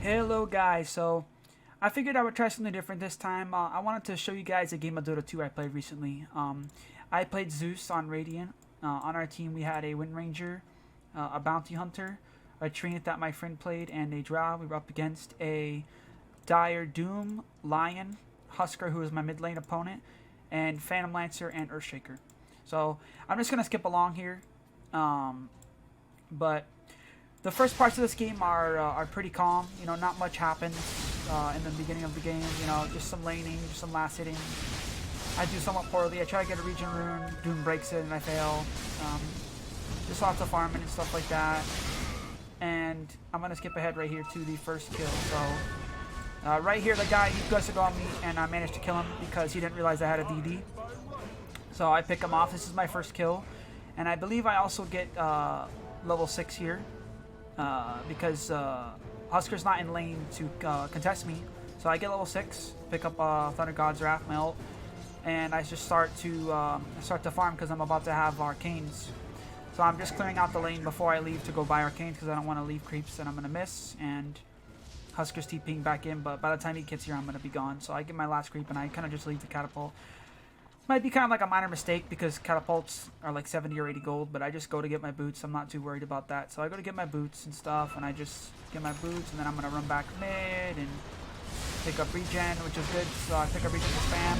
Hello guys, so I figured I would try something different this time. I wanted to show you guys a game of Dota 2 I played recently. I played Zeus on Radiant. On our team we had a Wind Ranger, a Bounty Hunter, a Trinket that my friend played, and a Drow. We were up against a Dire Doom, Lion, Husker who was my mid lane opponent, and Phantom Lancer and Earthshaker. So I'm just going to skip along here, but the first parts of this game are pretty calm. You know, not much happens in the beginning of the game. You know, just some laning, just some last hitting. I do somewhat poorly. I try to get a region rune. Doom breaks it and I fail. Just lots of farming and stuff like that. And I'm going to skip ahead right here to the first kill. So right here, the guy, he gusted on me and I managed to kill him because he didn't realize I had a DD. So I pick him off. This is my first kill. And I believe I also get level 6 here. Because Husker's not in lane to contest me. So I get level 6, pick up Thunder God's Wrath, my ult, and I just start to farm because I'm about to have Arcanes. So I'm just clearing out the lane before I leave to go buy Arcanes because I don't want to leave creeps and I'm going to miss. And Husker's TPing back in, but by the time he gets here I'm going to be gone. So I get my last creep and I kind of just leave the catapult. Might be kind of like a minor mistake because catapults are like 70 or 80 gold, but I just go to get my boots. I'm not too worried about that. So I go to get my boots and stuff, and I just get my boots, and then I'm going to run back mid and pick up regen, which is good. So I pick up regen to spam.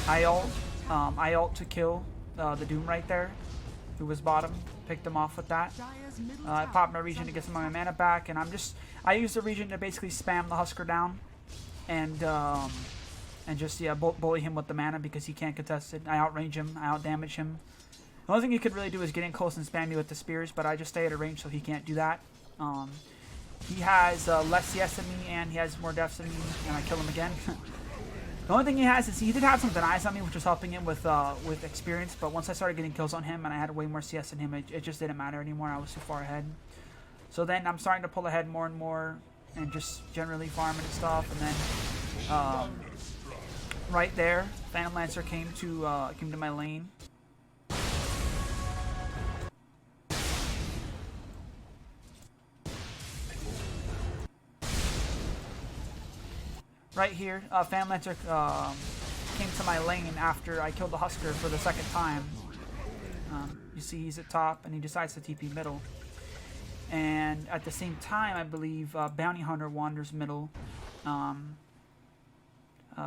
I ult to kill the Doom right there, who was bottom. Picked him off with that. I pop my regen to get some of my mana back, and I use the regen to basically spam the Husker down, and just, yeah, bully him with the mana because he can't contest it. I outrange him, I outdamage him. The only thing he could really do is get in close and spam me with the spears, but I just stay at a range so he can't do that. He has less CS than me, and he has more deaths than me, and I kill him again. The only thing he has is he did have some denies on me, which was helping him with experience, but once I started getting kills on him and I had way more CS than him, it just didn't matter anymore. I was too far ahead. So then I'm starting to pull ahead more and more, and just generally farming and stuff, and then right there, Phantom Lancer came to my lane. Right here, Phantom Lancer came to my lane after I killed the Husker for the second time. You see he's at top and he decides to TP middle. And at the same time, I believe Bounty Hunter wanders middle.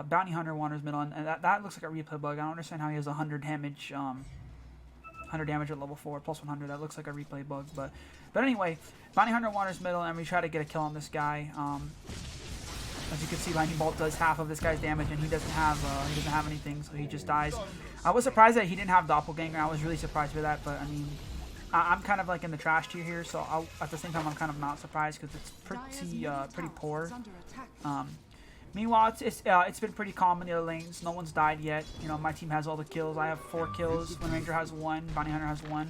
Bounty Hunter wanders middle, and that looks like a replay bug. I don't understand how he has 100 damage, 100 damage at level 4, plus 100. That looks like a replay bug, but anyway, Bounty Hunter wanders middle, and we try to get a kill on this guy. As you can see, Lightning Bolt does half of this guy's damage, and he doesn't have anything, so he just dies. I was surprised that he didn't have Doppelganger. I was really surprised by that, but I mean, I'm kind of like in the trash tier here, so at the same time, I'm kind of not surprised because it's pretty poor. Meanwhile, it's been pretty calm in the other lanes. No one's died yet. You know, my team has all the kills. I have 4 kills. Wind Ranger has 1. Bounty Hunter has 1.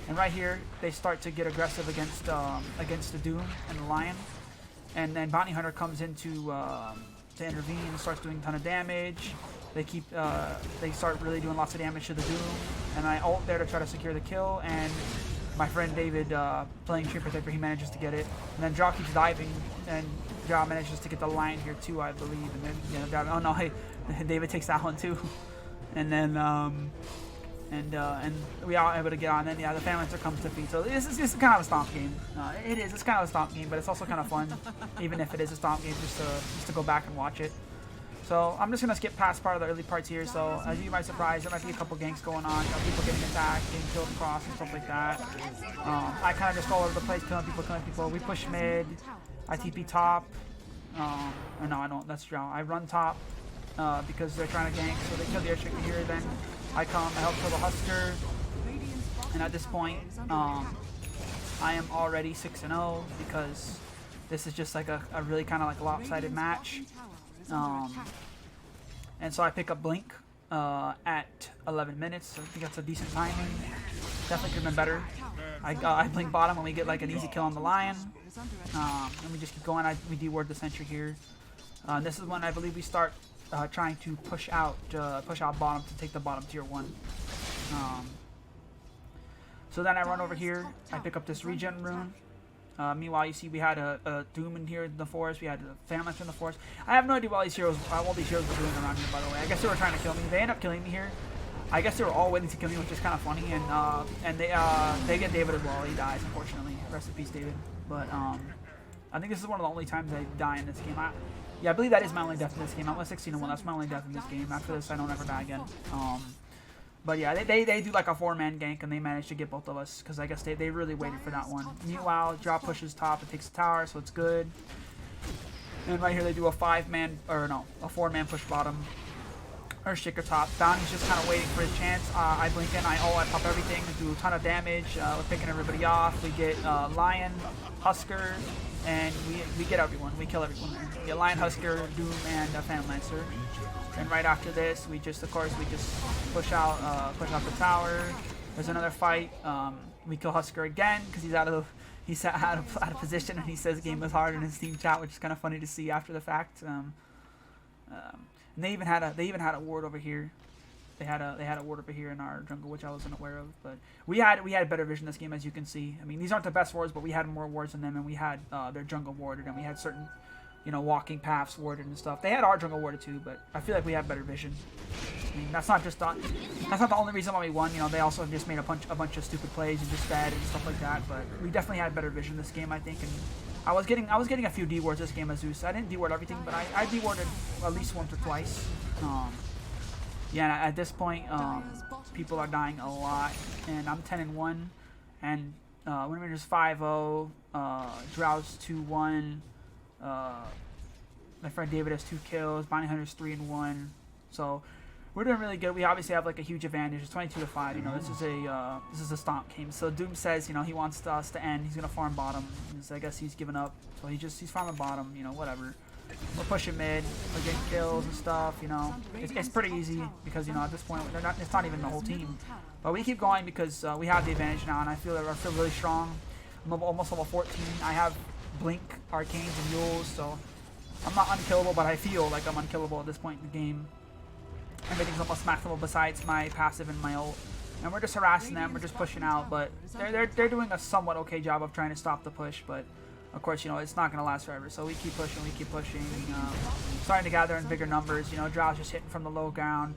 And right here, they start to get aggressive against the Doom and the Lion. And then Bounty Hunter comes in to intervene and starts doing a ton of damage. They start really doing lots of damage to the Doom. And I ult there to try to secure the kill. And my friend David, playing Tree Protector, he manages to get it. And then Draw keeps diving, and Draw manages to get the Lion here too, I believe. And then, you know, oh no, hey, David takes that one too. And then, and we are able to get on. And then, yeah, the Phantom Lancer comes to feed. So this is kind of a stomp game. It's kind of a stomp game, but it's also kind of fun, even if it is a stomp game, just to go back and watch it. So I'm just going to skip past part of the early parts here. So as you might surprise, there might be a couple ganks going on. You know, people getting attacked, getting killed across and stuff like that. I kind of just go all over the place, killing people. We push mid. I TP top. Or no, I don't. That's Drow. I run top because they're trying to gank. So they kill the Earthshaker here. Then I come. I help kill the Husker. And at this point, I am already 6-0 because this is just like a really kind of like lopsided match. And so I pick up Blink at 11 minutes. So I think that's a decent timing. Definitely could have been better. I Blink bottom when we get like an easy kill on the Lion. And we just keep going. We deward the sentry here. This is when I believe we start trying to push out bottom to take the bottom tier 1. So then I run over here. I pick up this regen rune. Meanwhile, you see we had a Doom in here in the forest. We had a Phantom in the forest. I have no idea what all these heroes were doing around here, by the way. I guess they were trying to kill me. They end up killing me here. I guess they were all waiting to kill me, which is kind of funny. And they get David as well. He dies, unfortunately. Rest in peace, David. But I think this is one of the only times I die in this game. Yeah, I believe that is my only death in this game. I'm 16-1. That's my only death in this game. After this, I don't ever die again. But yeah, they do like a 4-man gank, and they managed to get both of us, because I guess they really waited for that one. Meanwhile, drop pushes top and takes the tower, so it's good. And right here they do a 4-man push bottom. Earthshaker top. Bounty's just kind of waiting for his chance. I blink in, I pop everything, do a ton of damage. We're picking everybody off. We get Lion, Husker, and we get everyone. We kill everyone there. We get Lion, Husker, Doom, and Phantom Lancer. And right after this, we just push out the tower. There's another fight. We kill Husker again because he's out of position, and he says game was hard in his team chat, which is kind of funny to see after the fact. And they even had a ward over here. They had a ward over here in our jungle, which I wasn't aware of. But we had better vision this game, as you can see. I mean, these aren't the best wards, but we had more wards than them, and we had their jungle warded, and we had certain, walking paths warded and stuff. They had our jungle warded too, but I feel like we had better vision. I mean, that's not the only reason why we won. They also just made a bunch of stupid plays and just fed and stuff like that. But we definitely had better vision this game, I think. And I was getting a few D wards this game as Zeus. I didn't D ward everything, but I D warded at least once or twice. Yeah, at this point, people are dying a lot, and I'm 10-1, and Winter's 5-0, Drow's 2-1. My friend David has 2 kills. Bounty Hunter's 3-1. So we're doing really good. We obviously have like a huge advantage. It's 22-5. This is a stomp game. So Doom says, he wants us to end. He's gonna farm bottom. I guess he's given up. So he's farming bottom. Whatever. We're pushing mid. We're getting kills and stuff. It's pretty easy because at this point it's not even the whole team. But we keep going because we have the advantage now, and I feel really strong. I'm almost level 14. I have Blink, Arcanes, and Mules, so I'm not unkillable, but I feel like I'm unkillable at this point in the game. Everything's almost maximum besides my passive and my ult. And we're just harassing them, we're just pushing out, but they're doing a somewhat okay job of trying to stop the push, but of course, it's not going to last forever, so we keep pushing, starting to gather in bigger numbers. Drow's just hitting from the low ground.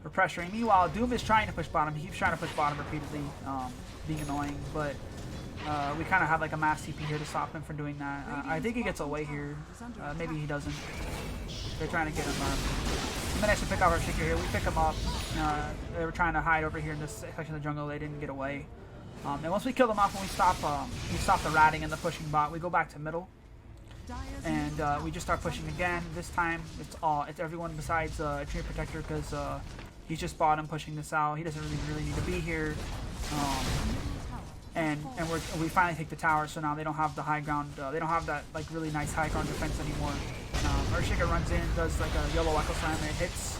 We're pressuring. Meanwhile, Doom is trying to push bottom. He keeps trying to push bottom repeatedly, being annoying, but we kind of have like a mass TP here to stop him from doing that. I think he gets away here. Maybe he doesn't. They're trying to get him. We managed to pick up our Shaker here. We pick him up. They were trying to hide over here in this section of the jungle. They didn't get away. And once we kill them off and we stop the ratting and the pushing bot, we go back to middle. And we just start pushing again. This time it's everyone besides Tree Protector, because he's just bottom pushing this out. He doesn't really need to be here. And we finally take the tower, so now they don't have the high ground. They don't have that like really nice high ground defense anymore. Earthshaker runs in, does like a yellow echo slam, and it hits.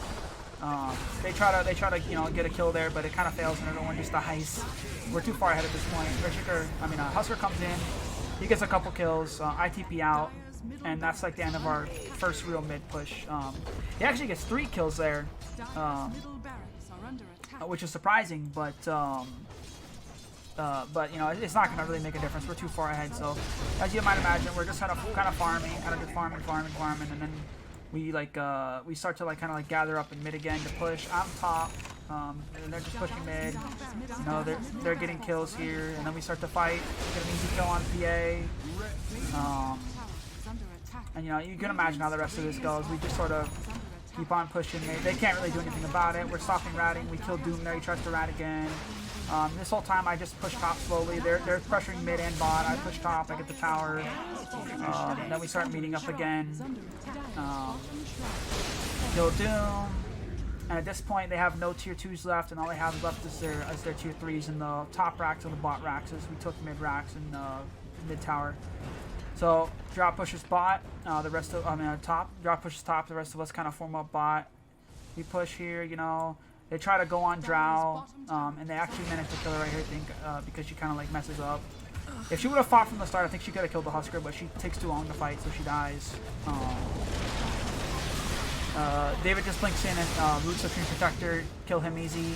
They try to get a kill there, but it kind of fails, and everyone just dies. We're too far ahead at this point. Husker comes in, he gets a couple kills. I TP out, and that's like the end of our first real mid push. He actually gets 3 kills there, which is surprising, but it's not gonna really make a difference. We're too far ahead, so as you might imagine, we're just kind of farming, and then we start to gather up in mid again to push. I'm top, and they're just pushing mid. They're getting kills here, and then we start to fight. Get an easy kill on PA. And you can imagine how the rest of this goes. We just sort of keep on pushing. They can't really do anything about it. We're stopping ratting. We kill Doom there. He tries to rat again. This whole time I just push top slowly. They're pressuring mid and bot. I push top. I get the tower. And then we start meeting up again. Kill Doom. And at this point they have no tier 2s left, and all they have left is their tier 3s in the top racks and the bot racks, as we took mid racks and mid tower. So drop pushes bot. Top. Drop pushes top. The rest of us kind of form up bot. We push here. They try to go on Drow, and they actually managed to kill her right here, I think, because she kind of messes up. If she would have fought from the start, I think she could have killed the Husker, but she takes too long to fight, so she dies. David just blinks in and roots the Tree Protector, kill him easy.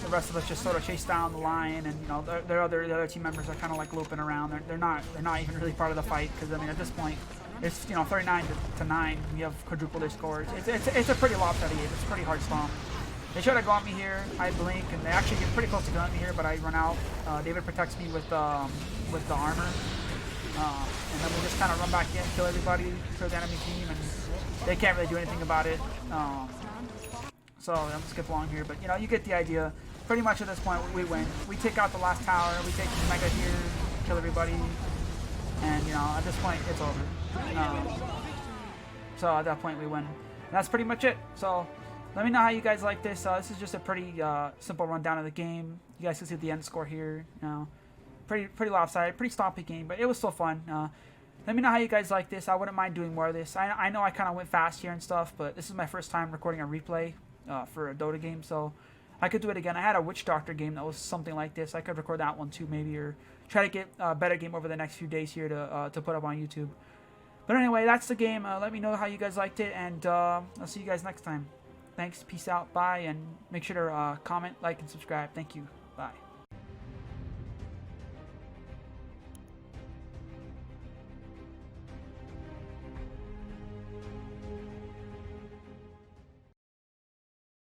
the rest of us just sort of chase down the line, and you know the other team members are kind of like looping around. They're not even really part of the fight, because I mean at this point it's, you know, 39 to 9. We have quadrupled their scores. It's a pretty lopsided game. It's a pretty hard stomp. They try to go at me here. I blink, and they actually get pretty close to going at me here, but I run out. David protects me with the armor, and then we just kind of run back in, kill everybody, kill the enemy team, and they can't really do anything about it. So I'm gonna skip along here, but you know, you get the idea. Pretty much at this point, we win. We take out the last tower. We take the Mega here, kill everybody, and you know, at this point, it's over. So at that point, we win. And that's pretty much it. So let me know how you guys like this. This is just a pretty simple rundown of the game. You guys can see the end score here. You know, pretty lopsided, pretty stompy game, but it was still fun. Let me know how you guys like this. I wouldn't mind doing more of this. I know I kind of went fast here and stuff, but this is my first time recording a replay for a Dota game, so I could do it again. I had a Witch Doctor game that was something like this. I could record that one too, maybe, or try to get a better game over the next few days here to put up on YouTube. But anyway, that's the game. Let me know how you guys liked it, and I'll see you guys next time. Thanks, peace out, bye, and make sure to comment, like, and subscribe. Thank you, bye.